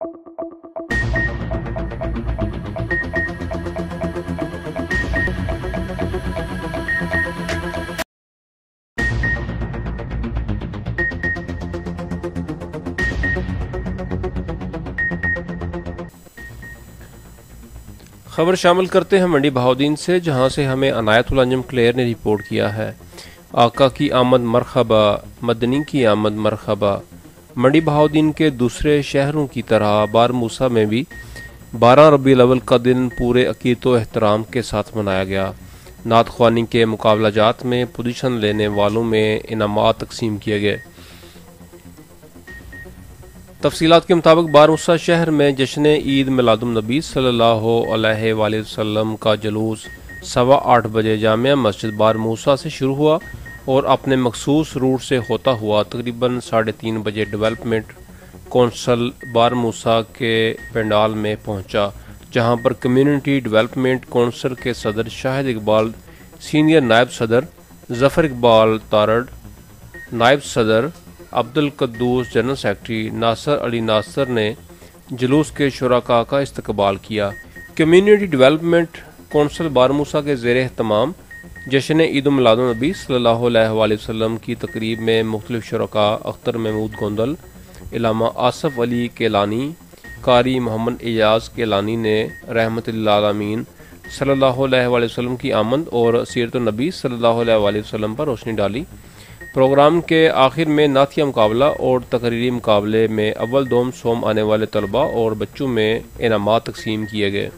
خبر شامل کرتے ہیں منڈی بہاؤدین سے، جہاں سے ہمیں عنایت الانجم کلیر نے رپورٹ کیا ہے۔ آقا کی آمد مرحبا، مدنی کی آمد مرحبا۔ منڈی بہاؤدین کے دوسرے شہروں کی طرح بار موسیٰ میں بھی 12 ربیع الاول کا دن پورے عقیدت و احترام کے ساتھ منایا گیا۔ نعت خوانی کے مقابلہ جات میں پوزیشن لینے والوں میں انعامات تقسیم کیے گئے۔ تفصیلات کے مطابق بار موسیٰ شہر میں جشن عید میلاد النبی صلی اللہ علیہ وآلہ وسلم کا جلوس 8:15 بجے جامع مسجد بار موسیٰ سے شروع ہوا اور اپنے مخصوص روٹ سے ہوتا ہوا تقریباً 3:30 بجے ڈیولپمنٹ کونسل بار موسیٰ کے پنڈال میں پہنچا، جہاں پر کمیونٹی ڈیولپمنٹ کونسل کے صدر شاہد اقبال، سینئر نائب صدر ظفر اقبال تارڑ، نائب صدر عبد القدوس، جنرل سیکرٹری ناصر علی ناصر نے جلوس کے شرکاء کا استقبال کیا۔ کمیونٹی ڈیولپمنٹ کونسل بار موسیٰ کے زیر اہتمام جشن عید میلاد النبی صلی اللہ علیہ وآلہ وسلم کی تقریب میں مختلف شرکاء اختر محمود گوندل، علامہ آصف علی کیلانی، قاری محمد اعجاز کیلانی نے رحمت للعالمین صلی اللہ علیہ وآلہ وسلم کی آمد اور سیرت النبی صلی اللہ علیہ وآلہ وسلم پر روشنی ڈالی۔ پروگرام کے آخر میں نعتیہ مقابلہ اور تقریری مقابلے میں اول دوم سوم آنے والے طلباء اور بچوں میں انعامات تقسیم کیے گئے۔